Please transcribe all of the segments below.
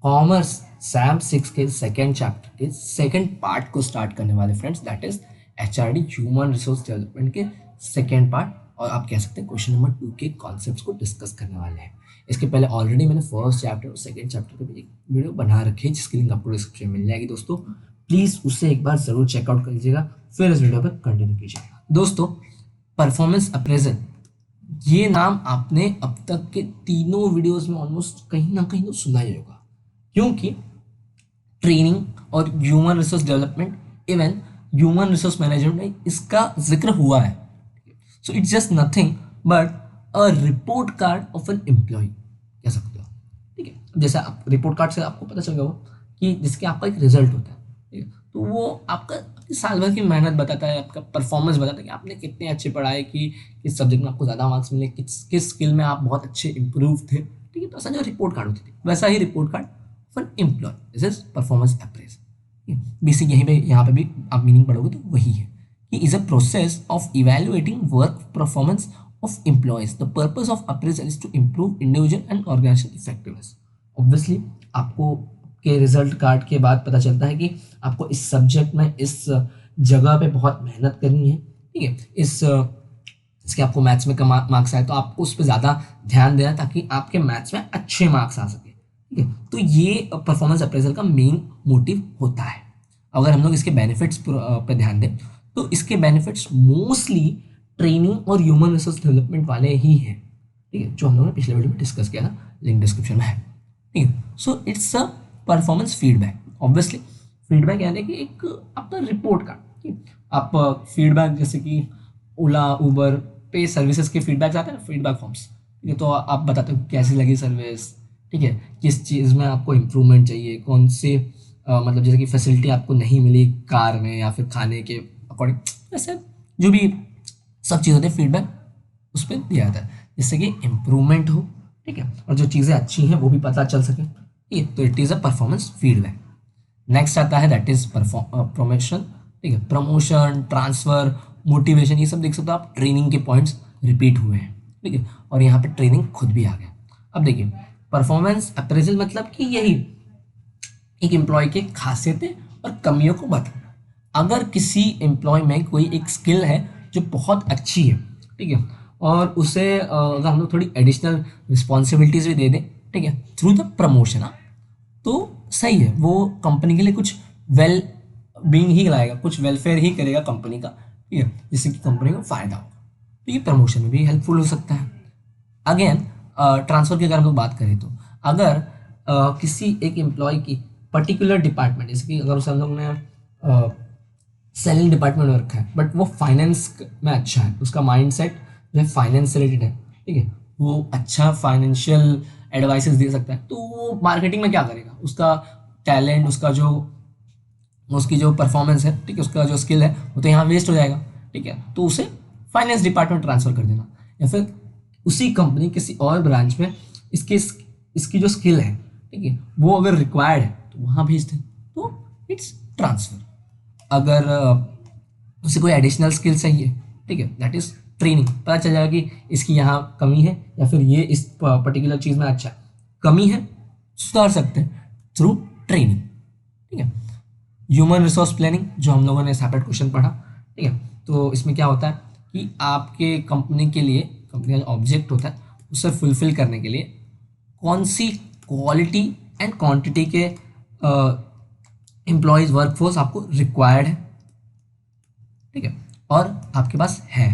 Commerce Sam 6 के second chapter के second part को स्टार्ट करने वाले friends, that is HRD human resource development के सेकेंड पार्ट, और आप कह सकते हैं क्वेश्चन नंबर 2 के कॉन्सेप्ट्स को डिस्कस करने वाले हैं। इसके पहले ऑलरेडी मैंने फर्स्ट चैप्टर और सेकेंड चैप्टर पे भी एक वीडियो बना रखी है जिसकी लिंक आपको डिस्क्रिप्शन में मिल जाएगी दोस्तों, प्लीज़ उसे एक बार ज़रूर चेकआउट कर लीजिएगा, फिर इस वीडियो पर कंटिन्यू कीजिएगा। दोस्तों, परफॉर्मेंस अप्रेजल, ये नाम आपने अब तक के तीनों वीडियोस में ऑलमोस्ट कहीं ना कहीं तो सुना ही होगा, क्योंकि ट्रेनिंग और human resource development, even human resource management में इसका जिक्र हुआ है। So it's just nothing but a report card of an employee कह सकते हो। ठीक है, जैसा आप रिपोर्ट कार्ड से आपको पता चल गया कि जिसके आपका एक रिजल्ट होता है, ठीक है, तो वो आपका साल भर की मेहनत बताता है, आपका परफॉर्मेंस बताता है कि आपने कितने अच्छे पढ़ाई की, किस सब्जेक्ट में आपको ज़्यादा मार्क्स मिले, किस स्किल में आप बहुत अच्छे इंप्रूव थे। ठीक है, तो ऐसा जो रिपोर्ट कार्ड होती थी वैसा ही report card for employ, this is performance appraise. Basic यहीं पे यहाँ पे भी आप मीनिंग पढ़ोगे तो वही है कि is a process of evaluating work performance of employees. The purpose of appraisal is to improve individual and organisation effectiveness. Obviously आपको के रिजल्ट कार्ड के बाद पता चलता है कि आपको इस सब्जेक्ट में इस जगह पे बहुत मेहनत करनी है। ठीक है, इसके आपको मैथ्स में कम मार्क्स आए तो आपको उस पर ज़्यादा ध्यान देना ताकि आपके मैथ्स में अच्छे मार्क्स आ सके। ठीक है, तो ये परफॉर्मेंस अप्रेजल का मेन मोटिव होता है। अगर हम लोग इसके बेनिफिट्स पे ध्यान दें तो इसके बेनिफिट्स मोस्टली ट्रेनिंग और ह्यूमन रिसोर्स डेवलपमेंट वाले ही हैं। ठीक है, जो हम लोगों ने पिछले वीडियो में डिस्कस किया था, लिंक डिस्क्रिप्शन में है। ठीक है, so it's a performance feedback. Obviously feedback यानी कि एक आपका रिपोर्ट का, आप फीडबैक जैसे कि ओला उबर पे सर्विसेज के फीडबैक आते हैं, फीडबैक फॉर्म्स। ठीक है, तो आप बताते हो कैसी लगी सर्विस, ठीक है, किस चीज़ में आपको इम्प्रूवमेंट चाहिए, कौन से मतलब जैसे कि फैसिलिटी आपको नहीं मिली कार में या फिर खाने के अकॉर्डिंग, ऐसे जो भी सब चीज़ होती है फीडबैक उस पर दिया जाता है जिससे कि इम्प्रूवमेंट हो। ठीक है, और जो चीज़ें अच्छी हैं वो भी पता चल सके। ठीक है, तो it is a performance feedback. Next आता है दैट इज प्रमोशन। ठीक है, प्रमोशन, ट्रांसफर, मोटिवेशन, ये सब देख सकते हो आप, ट्रेनिंग के पॉइंट्स रिपीट हुए हैं। ठीक है, और यहाँ पे ट्रेनिंग खुद भी आ गया। अब देखिए, परफॉर्मेंस अप्रेजल मतलब कि यही एक एम्प्लॉय के खासियतें और कमियों को बताना। अगर किसी एम्प्लॉय में कोई एक स्किल है जो बहुत अच्छी है, ठीक है, और उसे अगर हम लोग थोड़ी एडिशनल रिस्पॉन्सिबिलिटीज भी दे दें, ठीक है, थ्रू द प्रमोशन, तो सही है, वो कंपनी के लिए कुछ वेल बीइंग ही लाएगा, कुछ वेलफेयर ही करेगा कंपनी का। ठीक है, जिससे कि कंपनी को फायदा होगा, तो ये प्रमोशन में भी हेल्पफुल हो सकता है। अगेन ट्रांसफर की अगर हम लोग बात करें तो अगर किसी एक एम्प्लॉय की पर्टिकुलर डिपार्टमेंट, जैसे कि अगर उसे हम लोग ने सेलिंग डिपार्टमेंट में रखा है बट वो फाइनेंस में अच्छा है, उसका माइंड सेट जो है फाइनेंस से रिलेटेड है, ठीक है, वो अच्छा फाइनेंशियल एडवाइसेस दे सकता है, तो वो मार्केटिंग में क्या करेगा, उसका टैलेंट, उसकी जो परफॉर्मेंस है, ठीक है, उसका जो स्किल है वो तो यहाँ वेस्ट हो जाएगा। ठीक है, तो उसे फाइनेंस डिपार्टमेंट ट्रांसफर कर देना, या फिर उसी कंपनी किसी और ब्रांच में इसकी जो स्किल है, ठीक है, वो अगर रिक्वायर्ड है तो वहाँ भेज दें, तो इट्स ट्रांसफर। अगर उसे कोई एडिशनल स्किल चाहिए, ठीक है, दैट इज ट्रेनिंग, पता चल जाएगा कि इसकी यहाँ कमी है या फिर ये इस पर्टिकुलर चीज़ में अच्छा कमी है, सुधार सकते हैं थ्रू ट्रेनिंग। ठीक है, ह्यूमन रिसोर्स प्लानिंग जो हम लोगों ने सेपरेट क्वेश्चन पढ़ा। ठीक है, तो इसमें क्या होता है कि आपके कंपनी के लिए, कंपनी का ऑब्जेक्ट होता है उसे फुलफिल करने के लिए कौन सी क्वालिटी एंड क्वांटिटी के एम्प्लॉयज़ वर्कफोर्स आपको रिक्वायर्ड है, ठीक है, और आपके पास है।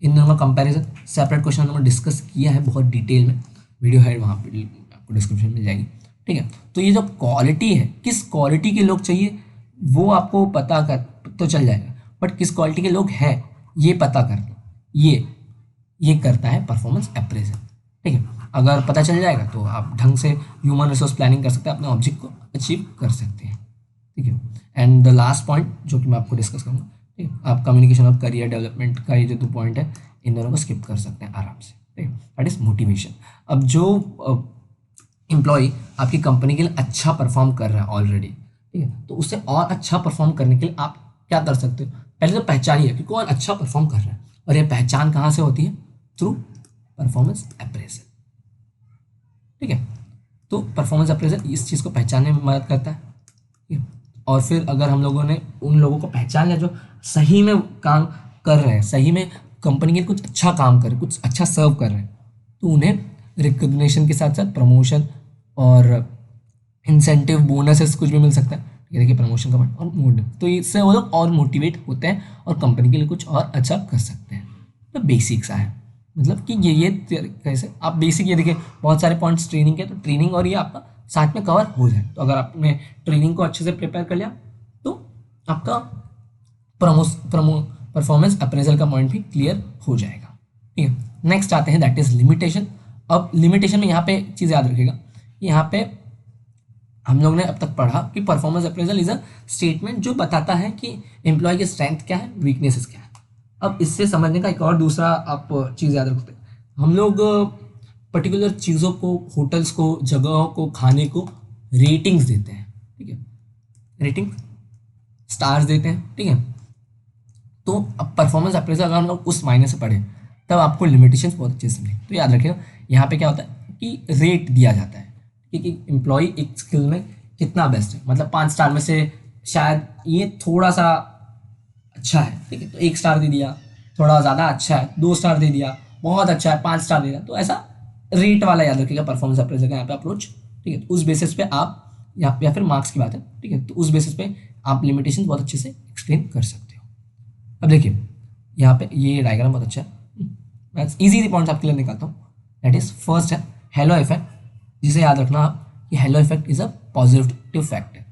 इन दोनों का कंपैरिजन सेपरेट क्वेश्चन हम लोगों ने डिस्कस किया है बहुत डिटेल में, वीडियो है वहाँ पे आपको डिस्क्रिप्शन मिल जाएगी। ठीक है, तो ये जो क्वालिटी है, किस क्वालिटी के लोग चाहिए वो आपको पता कर तो चल जाएगा, बट किस क्वालिटी के लोग हैं ये पता करना, ये करता है परफॉर्मेंस अप्रेजल। ठीक है, अगर पता चल जाएगा तो आप ढंग से ह्यूमन रिसोर्स प्लानिंग कर सकते हैं, अपने ऑब्जेक्ट को अचीव कर सकते हैं। ठीक है, एंड द लास्ट पॉइंट जो कि मैं आपको डिस्कस करूँगा, ठीक है, आप कम्युनिकेशन और करियर डेवलपमेंट का ये जो 2 पॉइंट है इन दोनों को स्किप कर सकते हैं आराम से। ठीक है, दैट इज मोटिवेशन। अब जो एम्प्लॉय आपकी कंपनी के लिए अच्छा परफॉर्म कर रहा है ऑलरेडी, ठीक है, तो उससे और अच्छा परफॉर्म करने के लिए आप क्या कर सकते हो, पहले तो पहचानिए कि कौन अच्छा परफॉर्म कर रहा है, और ये पहचान कहाँ से होती है, थ्रू परफॉर्मेंस अप्रेजल। ठीक है, तो परफॉर्मेंस अप्रेजल इस चीज़ को पहचानने में मदद करता है, ठीक है। और फिर अगर हम लोगों ने उन लोगों को पहचान लिया जो सही में काम कर रहे हैं, सही में कंपनी के लिए कुछ अच्छा काम कर रहे हैं, कुछ अच्छा सर्व कर रहे हैं, तो उन्हें रिकग्निशन के साथ साथ प्रमोशन और इंसेंटिव बोनसेस कुछ भी मिल सकता है, ठीक है। देखिए प्रमोशन का और मूड, तो इससे वो लोग और मोटिवेट होते हैं और कंपनी के लिए कुछ और अच्छा कर सकते हैं। तो बेसिक सा है, मतलब कि ये कैसे आप बेसिक, ये देखिए बहुत सारे पॉइंट्स ट्रेनिंग के, तो ट्रेनिंग और ये आपका साथ में कवर हो जाए। तो अगर आपने ट्रेनिंग को अच्छे से प्रिपेयर कर लिया तो आपका प्रमो परफॉर्मेंस अप्रेजल का पॉइंट भी क्लियर हो जाएगा, ठीक है। नेक्स्ट आते हैं दैट इज लिमिटेशन। अब लिमिटेशन में यहाँ पे चीज़ याद रखिएगा, यहाँ पे हम लोग ने अब तक पढ़ा कि performance appraisal is a statement जो बताता है कि एम्प्लॉय की स्ट्रेंथ क्या है, वीकनेसेस क्या है। अब इससे समझने का एक और दूसरा आप चीज़ याद रखते हैं, हम लोग पर्टिकुलर चीज़ों को, होटल्स को, जगहों को, खाने को रेटिंग्स देते हैं, ठीक है, रेटिंग स्टार्स देते हैं, ठीक है। तो अब परफॉर्मेंस अप्रेजल अगर हम लोग उस मायने से पढ़े तब आपको लिमिटेशंस बहुत अच्छे से मिले। तो याद रखिएगा यहाँ पे क्या होता है कि रेट दिया जाता है कि एम्प्लॉय एक स्किल में कितना बेस्ट है, मतलब 5 स्टार में से शायद ये थोड़ा सा अच्छा है, ठीक है, तो 1 स्टार दे दिया, थोड़ा ज़्यादा अच्छा है 2 स्टार दे दिया, बहुत अच्छा है 5 स्टार दे दिया। तो ऐसा रेट वाला याद रखिएगा परफॉर्मेंस अप्रेजल का यहाँ पे अप्रोच, ठीक है। तो उस बेसिस पे आप या फिर मार्क्स की बात है, ठीक है, तो उस बेसिस पे आप लिमिटेशन बहुत अच्छे से एक्सप्लेन कर सकते हो। अब देखिए यहाँ पे ये डायग्राम बहुत अच्छा है, मैं इजी पॉइंट्स आपके लिए निकालता हूँ। दैट इज फर्स्ट है हेलो इफेक्ट, जिसे याद रखना आप कि hello effect is a positive factor.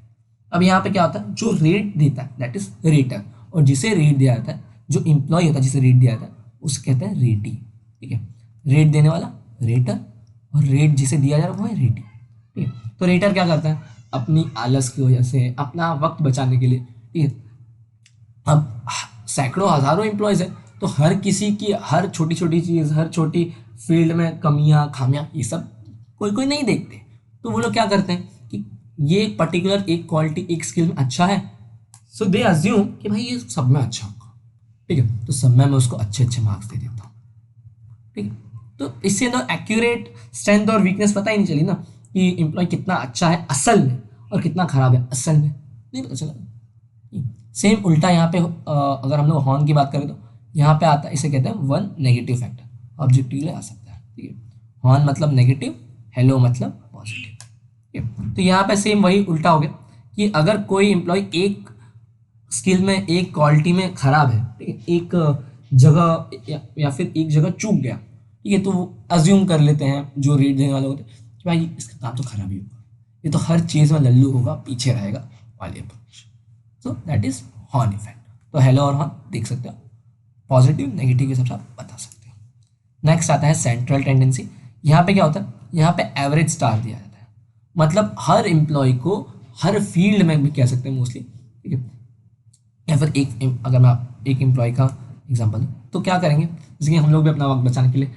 अब यहाँ पे क्या होता है, जो रेट देता है दैट इज रेटर, और जिसे रेट दिया जाता है, जो एम्प्लॉय होता है जिसे रेट दिया जाता है उसे कहते हैं रेटी, ठीक है। रेट देने वाला रेटर और रेट जिसे दिया जा रहा है वो है रेटी, ठीक है। तो रेटर क्या करता है, अपनी आलस की वजह से, अपना वक्त बचाने के लिए, ठीक है, अब सैकड़ों हजारों एम्प्लॉयज़ हैं, तो हर किसी की हर छोटी छोटी चीज़, हर छोटी फील्ड में कमियां खामियां ये सब कोई कोई नहीं देखते। तो वो लोग क्या करते हैं कि ये पर्टिकुलर एक क्वालिटी एक स्किल में अच्छा है, सो दे अज्यूम कि भाई ये सब में अच्छा होगा, ठीक है, तो सब में मैं उसको अच्छे अच्छे मार्क्स दे देता हूँ, ठीक है। तो इससे ना एक्यूरेट स्ट्रेंथ और वीकनेस पता ही नहीं चली ना कि एम्प्लॉय कितना अच्छा है असल में और कितना खराब है असल में, नहीं पता चला। सेम उल्टा यहाँ पे अगर हम लोग हॉर्न की बात करें तो यहाँ पे आता है, इसे कहते हैं वन नेगेटिव फैक्टर, ऑब्जेक्टिव आ सकता है, ठीक है। हॉर्न मतलब नेगेटिव, हेलो मतलब पॉजिटिव, ठीक है। तो यहाँ पे सेम वही उल्टा हो गया कि अगर कोई एम्प्लॉय एक स्किल में, एक क्वालिटी में खराब है, ठीक है, एक जगह या फिर एक जगह चूक गया, ठीक है, तो वो अज्यूम कर लेते हैं जो रेट देने वाले होते हैं कि भाई इसका काम तो खराब ही होगा, ये तो हर चीज़ में लल्लू होगा, पीछे रहेगा वाले approach. So that is horn effect. तो हेलो और हॉर्न देख सकते हो, पॉजिटिव नेगेटिव के हिसाब से आप बता सकते हो। नेक्स्ट आता है सेंट्रल टेंडेंसी। यहाँ पे क्या होता है, यहाँ पे एवरेज स्टार दिया जाता है, मतलब हर एम्प्लॉय को हर फील्ड में भी कह सकते हैं मोस्टली, ठीक है। या फिर अगर मैं एक एम्प्लॉय का एग्जांपल दूँ तो क्या करेंगे, जैसे कि हम लोग भी अपना वक्त बचाने के लिए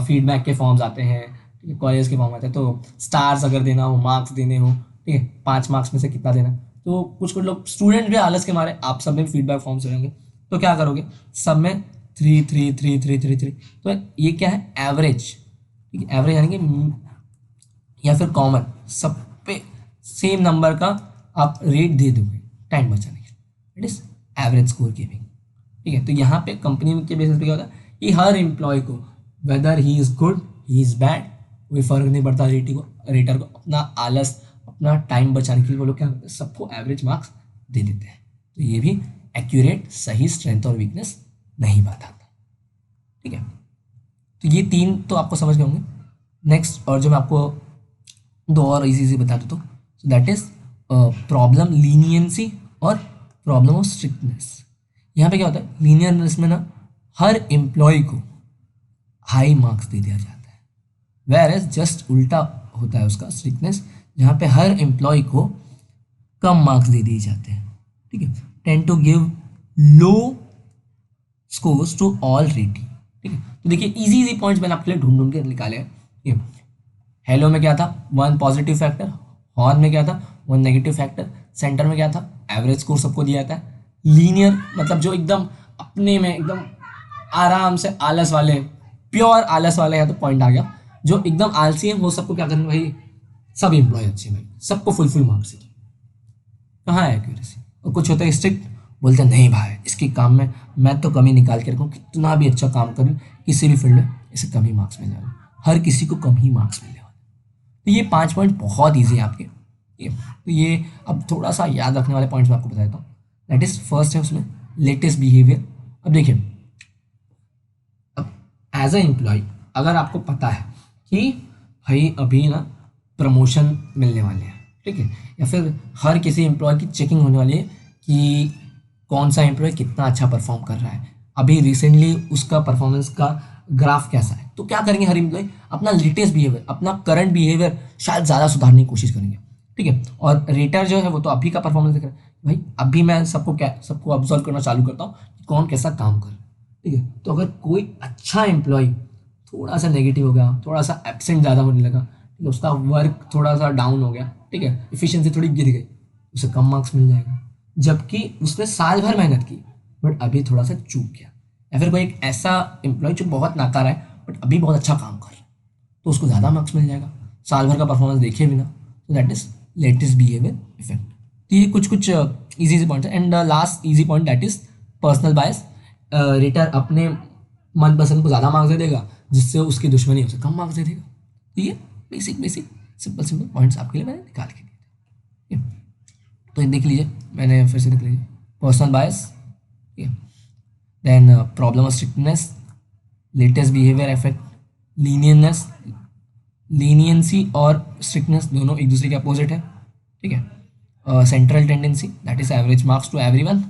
फीडबैक के फॉर्म्स आते हैं, ठीक है, कॉलेज के फॉर्म आते हैं, तो स्टार्स अगर देना हो, मार्क्स देने हो, ठीक है, 5 मार्क्स में से कितना देना, तो कुछ कुछ लोग स्टूडेंट भी आलस के मारे, आप सब में फीडबैक फॉर्म्स रहेंगे, तो क्या करोगे, सब में 3 3 3 3 3 3, तो ये क्या है एवरेज, ठीक है, एवरेज यानी कि या फिर कॉमन, सब पे सेम नंबर का आप रेट दे दोगे टाइम बचाने के लिए, it is average score giving, ठीक है। तो यहाँ पे कंपनी के बेसिस पे क्या होता है कि हर एम्प्लॉय को weather he is good he is bad कोई फ़र्क नहीं पड़ता, रेटर को अपना आलस, अपना टाइम बचाने के लिए वो लोग क्या करते हैं, सबको एवरेज मार्क्स दे देते हैं। तो ये भी एक्यूरेट सही स्ट्रेंथ और वीकनेस नहीं बताता, ठीक है। तो ये 3 तो आपको समझ गए होंगे। नेक्स्ट और जो मैं आपको 2 और इजी बता देता हूँ, so that is problem leniency और प्रॉब्लम ऑफ स्ट्रिक्टनेस। यहाँ पे क्या होता है, लीनियरनेस में ना हर एम्प्लॉय को हाई मार्क्स दे दिया जाता है, वेयर एज जस्ट उल्टा होता है उसका स्ट्रिक्टनेस, जहाँ पे हर एम्प्लॉय को कम मार्क्स दे दिए जाते हैं, ठीक है। Tend to give low scores to all rating, ठीक है। तो देखिए इजी पॉइंट्स मैंने आपके लिए ढूंढ ढूंढ के निकाले हैं। हेलो में क्या था, 1 पॉजिटिव फैक्टर, हॉर्न में क्या था 1 नेगेटिव फैक्टर, सेंटर में क्या था एवरेज स्कोर सबको दिया जाता है, लीनियर मतलब जो एकदम अपने में एकदम आराम से आलस वाले, प्योर आलस वाले, या तो पॉइंट आ गया, जो एकदम आलसी है वो सबको क्या करना भाई सब एम्प्लॉय अच्छे भाई, सबको फुल मार्क्स चाहिए, कहाँ है एक्यूरेसी। और कुछ होता है स्ट्रिक्ट, बोलते हैं नहीं भाई इसके काम में मैं तो कमी निकाल के रखूँ, कितना भी अच्छा काम करूँ किसी भी फील्ड में इसे कम ही मार्क्स मिलने वाले, हर किसी को कम ही मार्क्स मिलने वाले। तो ये 5 पॉइंट बहुत ईजी है आपके। तो ये अब थोड़ा सा याद रखने वाले पॉइंट्स मैं आपको बता देता हूँ। दैट इज फर्स्ट है उसमें लेटेस्ट बिहेवियर। अब देखिए, अब एज अ एम्प्लॉय अगर आपको पता है कि भाई अभी ना प्रमोशन मिलने वाले हैं, ठीक है, या फिर हर किसी एम्प्लॉय की चेकिंग होने वाली है कि कौन सा एम्प्लॉय कितना अच्छा परफॉर्म कर रहा है, अभी रिसेंटली उसका परफॉर्मेंस का ग्राफ कैसा है, तो क्या करेंगे हर एम्प्लॉय अपना लेटेस्ट बिहेवियर, अपना करंट बिहेवियर शायद ज़्यादा सुधारने की कोशिश करेंगे, ठीक है। और रेटर जो है वो तो अभी का परफॉर्मेंस देख रहे हैं, भाई अभी मैं सबको ऑब्जर्व करना चालू करता हूँ कि कौन कैसा काम कर रहा है, ठीक है। तो अगर कोई अच्छा एम्प्लॉय थोड़ा सा नेगेटिव हो गया, थोड़ा सा एब्सेंट ज़्यादा होने लगा, ठीक है, उसका वर्क थोड़ा सा डाउन हो गया, ठीक है, इफिशियंसी थोड़ी गिर गई, उसे कम मार्क्स मिल जाएगा, जबकि उसने साल भर मेहनत की बट अभी थोड़ा सा चूक गया। या फिर कोई एक ऐसा एम्प्लॉय जो बहुत नाकारा है बट अभी बहुत अच्छा काम कर रहा है, तो उसको ज़्यादा मार्क्स मिल जाएगा साल भर का परफॉर्मेंस देखे बिना। तो that is latest behaviour effect. तो ये कुछ इजी पॉइंट है। And last easy point that is personal bias. Rater अपने मनपसंद को ज़्यादा मार्क्स दे देगा, जिससे उसकी दुश्मनी उसे कम मार्क्स दे देगा। तो ये बेसिक सिंपल पॉइंट्स आपके लिए मैंने निकाल के दिए थे। तो ये देख लीजिए, मैंने फिर से देख लीजिए, personal bias, then problem of strictness, latest behaviour effect, leniency और स्ट्रिक्टनेस दोनों एक दूसरे के अपोजिट है, ठीक है। Central tendency that is average marks to everyone,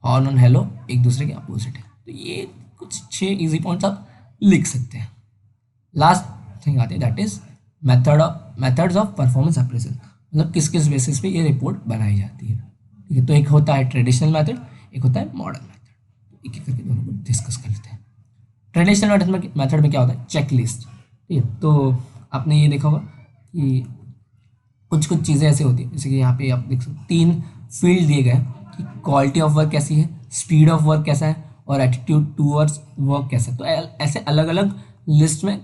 horn on halo एक दूसरे के अपोजिट है। तो ये कुछ 6 इजी पॉइंट्स आप लिख सकते हैं। लास्ट थिंग आती है that is methods of performance appraisal, मतलब किस किस बेसिस पे ये रिपोर्ट बनाई जाती है, ठीक है। तो एक होता है ट्रेडिशनल मेथड, एक होता है मॉडर्न मेथड। एक एक करके दोनों को डिस्कस कर लेते हैं। ट्रेडिशनल मेथड में क्या होता है, चेक लिस्ट, ठीक है। तो आपने ये देखा होगा कि कुछ चीज़ें ऐसे होती हैं, जैसे कि यहाँ पे आप देख सकते 3 फील्ड दिए गए हैं कि क्वालिटी ऑफ वर्क कैसी है, स्पीड ऑफ वर्क कैसा है और एटीट्यूड टूवर्ड्स वर्क कैसा है। तो ऐसे अलग अलग लिस्ट में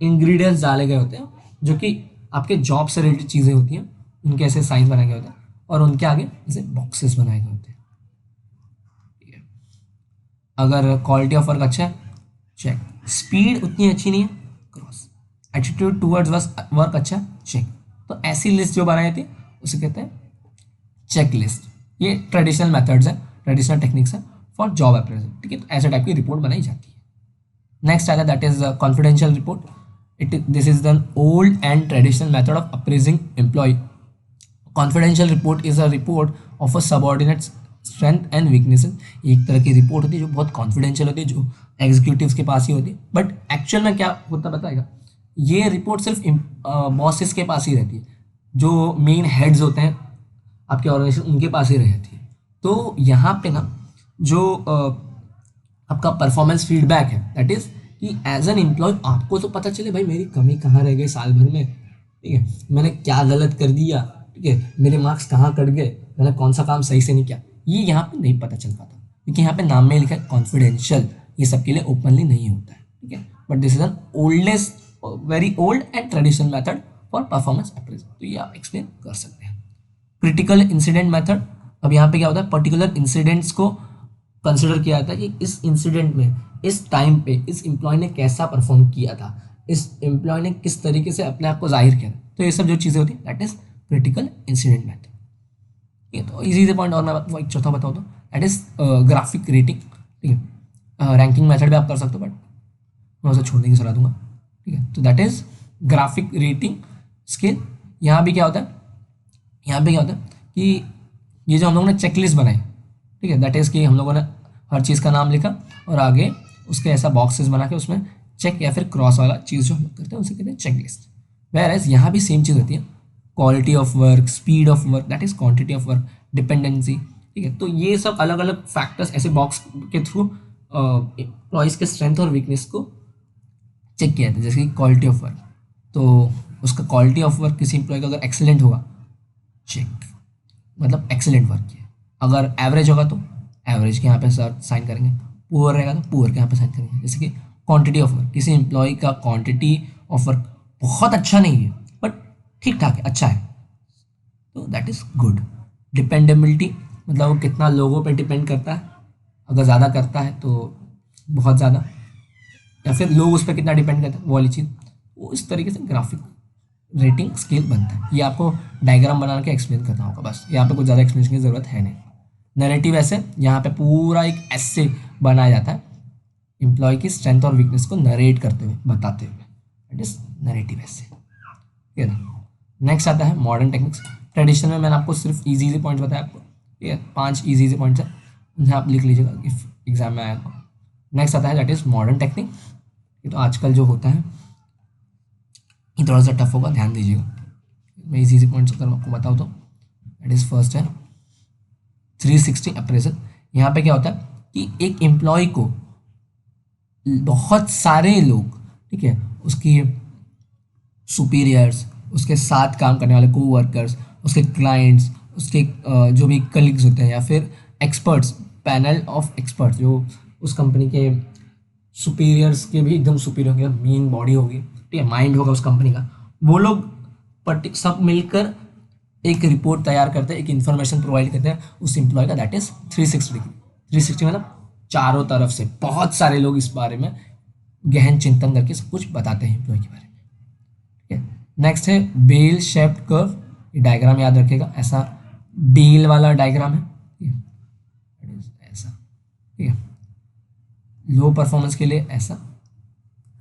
इंग्रेडिएंट्स डाले गए होते हैं जो कि आपके जॉब से रिलेटेड चीज़ें होती हैं, उनके ऐसे साइंस बनाए गए होते हैं और उनके आगे ऐसे बॉक्सेस बनाए गए होते हैं। अगर क्वालिटी ऑफ वर्क अच्छा है, चेक। स्पीड उतनी अच्छी नहीं है, क्रॉस। एटीट्यूड टूवर्ड्स वर्क अच्छा है, चेक। तो ऐसी लिस्ट जो बनाई थी उसे कहते हैं चेक लिस्ट। ये ट्रेडिशनल मेथड्स हैं, ट्रेडिशनल टेक्निक्स हैं फॉर जॉब अप्रेजल, ठीक है। तो ऐसे टाइप की रिपोर्ट बनाई जाती है। नेक्स्ट आता है that is confidential report. This is the old and traditional method of appraising employee. Confidential report is a report of a subordinate strength and weaknesses. एक तरह की रिपोर्ट होती है जो बहुत कॉन्फिडेंशियल होती है, जो एग्जीक्यूटिव्स के पास ही होती है, बट एक्चुअल में क्या होता बताएगा, ये रिपोर्ट सिर्फ बॉसेस के पास ही रहती है, जो मेन हेड्स होते हैं आपके ऑर्गेनाइजेशन उनके पास ही रहती है। तो यहाँ पे ना जो आपका परफॉर्मेंस फीडबैक है दैट इज कि एज एन एम्प्लॉय आपको तो पता चले भाई मेरी कमी कहाँ रह गई साल भर में, ठीक है, मैंने क्या गलत कर दिया, ठीक है, मेरे मार्क्स कहाँ कट गए, मैंने कौन सा काम सही से नहीं किया, ये यहाँ पे नहीं पता चल पाता क्योंकि यहाँ पे नाम में लिखा है कॉन्फिडेंशियल, ये सबके लिए ओपनली नहीं होता है, ठीक है। But this is an oldest very old and traditional method for performance appraisal. तो ये आप एक्सप्लेन कर सकते हैं। क्रिटिकल इंसिडेंट मेथड, अब यहाँ पे क्या होता है, पर्टिकुलर इंसिडेंट्स को कंसिडर किया जाता है कि इस इंसिडेंट में इस टाइम पे इस एम्प्लॉय ने कैसा परफॉर्म किया था, इस एम्प्लॉय ने किस तरीके से अपने आप को जाहिर किया। तो ये सब जो चीज़ें होती है that is critical incident method. ये तो इजी से पॉइंट। और मैं आपको एक चौथा बताऊँ तो दैट इज ग्राफिक रेटिंग, ठीक है। रैंकिंग मेथड भी आप कर सकते हो बट मैं उसे छोड़ने की सलाह दूंगा, ठीक है। तो that is graphic rating scale. यहाँ भी क्या होता है, यहाँ पे क्या होता है कि ये जो हम लोगों ने चेकलिस्ट बनाई, ठीक है, दैट इज़ कि हम लोगों ने हर चीज़ का नाम लिखा और आगे उसके ऐसा बॉक्सेस बना के उसमें चेक या फिर क्रॉस वाला चीज़ जो हम लोग करते हैं उसे कहते हैं चेकलिस्ट। वेयर एज यहाँ भी सेम चीज़ होती है, quality of work, speed of work that is quantity of work, dependency, ठीक है। तो ये सब अलग अलग फैक्टर्स ऐसे बॉक्स के थ्रू एम्प्लॉइज के स्ट्रेंथ और वीकनेस को चेक किया जाता है। जैसे कि क्वालिटी ऑफ वर्क, तो उसका क्वालिटी ऑफ वर्क किसी एम्प्लॉय का अगर एक्सेलेंट होगा, चेक, मतलब एक्सेलेंट वर्क किया। अगर एवरेज होगा तो एवरेज के यहाँ पे साइन करेंगे, पुअर रहेगा तो पुअर के यहाँ पे साइन करेंगे। जैसे कि क्वांटिटी ऑफ वर्क, किसी एम्प्लॉय का क्वांटिटी ऑफ वर्क बहुत अच्छा नहीं है बट ठीक ठाक है, अच्छा है, तो दैट इज़ गुड। डिपेंडेबिलिटी मतलब वो कितना लोगों पे डिपेंड करता है, अगर ज़्यादा करता है तो बहुत ज़्यादा, या फिर लोग उस पर कितना डिपेंड करते हैं वो वाली चीज़, वो इस तरीके से ग्राफिक रेटिंग स्केल बनता है। ये आपको डायग्राम बना के एक्सप्लेन करना होगा, बस यहाँ पे कुछ ज़्यादा एक्सप्लेनेशन की ज़रूरत है नहीं। नैरेटिव ऐसे यहाँ पे पूरा एक ऐसे बनाया जाता है एम्प्लॉय की स्ट्रेंथ और वीकनेस को नरेट करते हुए, बताते हुए, दैट इज नरेटिव ऐसे, ठीक है ना। नेक्स्ट आता है मॉडर्न टेक्निक्स। ट्रेडिशनल में मैंने आपको सिर्फ इजी इजी पॉइंट्स बताया आपको, ठीक है, 5 इजी इजी पॉइंट्स है, उन्हें आप लिख लीजिएगा इफ एग्जाम में आया तो। नेक्स्ट आता है दैट इज मॉडर्न टेक्निक। ये तो आजकल जो होता है ये थोड़ा सा टफ होगा, ध्यान दीजिएगा। मैं इजी इजी पॉइंट्स अगर आपको बताऊँ तो दैट इज फर्स्ट है 360 अप्रेजल। यहाँ पे क्या होता है कि एक एम्प्लॉय को बहुत सारे लोग, ठीक है, उसकी सुपीरियर्स, उसके साथ काम करने वाले को वर्कर्स, उसके क्लाइंट्स, उसके जो भी कलीग्स होते हैं, या फिर एक्सपर्ट्स, पैनल ऑफ एक्सपर्ट्स जो उस कंपनी के सुपीरियर्स के भी एकदम सुपीरियर होंगे, मेन बॉडी होगी, ठीक है, माइंड होगा उस कंपनी का, वो लोग सब मिलकर एक रिपोर्ट तैयार करते हैं, एक इन्फॉर्मेशन प्रोवाइड करते हैं उस एम्प्लॉय का, दैट इज 360 डिग्री। 360 मतलब चारों तरफ से बहुत सारे लोग इस बारे में गहन चिंतन करके सब कुछ बताते हैं एम्प्लॉय के बारे में, ठीक है। नेक्स्ट है बेल शेप्ड कर्व। ये डायग्राम याद रखेगा, ऐसा बेल वाला डायग्राम है, ठीक है, ऐसा, ठीक है, लो परफॉर्मेंस के लिए ऐसा,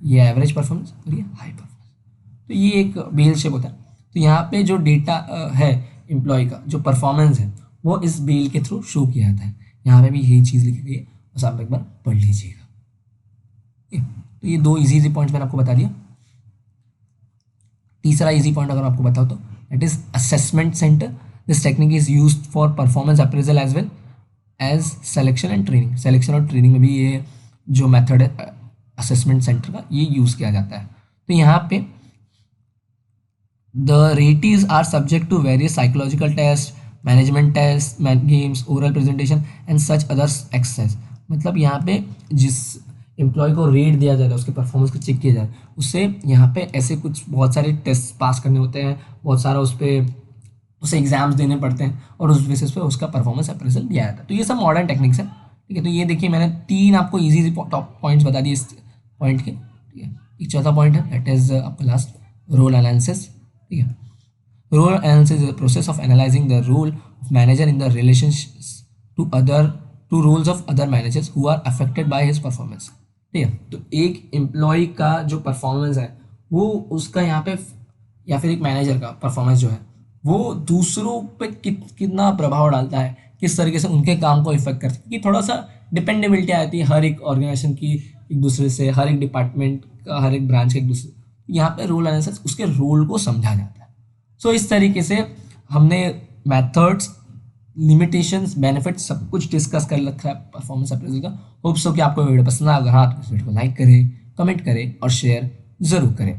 ये एवरेज परफॉर्मेंस और ये हाई परफॉर्मेंस, तो ये एक बेल शेप होता है। तो यहाँ पे जो डेटा है एम्प्लॉय का, जो परफॉर्मेंस है, वो इस बेल के थ्रू शो किया जाता है। यहाँ पे भी यही चीज़ लिखी गई है, बस आप एक बार पढ़ लीजिएगा। तो ये 2 इजी इजी पॉइंट्स मैंने आपको बता दिया। तीसरा इजी पॉइंट अगर आपको बताओ तो that is assessment centre. This technique is used for performance appraisal as well as selection and training. Selection और ट्रेनिंग में भी ये जो मेथड है असेसमेंट सेंटर का, ये यूज़ किया जाता है। तो यहाँ पे the ratees are subject to various psychological test, management test, games, oral presentation and such others exercise. मतलब यहाँ पे जिस एम्प्लॉय को रेट दिया जा रहा है, उसके परफॉर्मेंस को चेक किया जा रहा है, उससे यहाँ पे ऐसे कुछ बहुत सारे टेस्ट पास करने होते हैं, बहुत सारा उस पर उसे एग्जाम्स देने पड़ते हैं, और उस बेसिस पे उसका परफॉर्मेंस अप्रेजल दिया जाता है। तो ये सब मॉडर्न टेक्निक्स है, ठीक है। तो ये देखिए मैंने 3 आपको इजी टॉप पॉइंट्स बता दिए इस पॉइंट के, ठीक है। एक चौथा पॉइंट है दैट इज आपका लास्ट, रोल एनालिसिस, ठीक है। Role analysis is the process of analysing the role of manager in the relationships to roles of other managers who are affected by his performance, ठीक है। तो एक employ का जो performance है वो उसका यहाँ पे, या फिर एक मैनेजर का परफॉर्मेंस जो है वो दूसरों पे कितना प्रभाव डालता है, किस तरीके से उनके काम को इफेक्ट करता है, क्योंकि थोड़ा सा डिपेंडेबिलिटी आती है हर एक ऑर्गेनाइजेशन की एक दूसरे से, हर एक डिपार्टमेंट का, हर एक ब्रांच का एक दूसरे। यहाँ पे रोल एनालिसिस उसके रोल को समझा जाता है। सो इस तरीके से हमने मेथड्स, लिमिटेशंस, बेनिफिट्स सब कुछ डिस्कस कर रखा है परफॉर्मेंस अप्रेजल का। होप सो कि आपको वीडियो पसंद आएगा। हाँ तो इस वीडियो को लाइक करें, कमेंट करें और शेयर ज़रूर करें।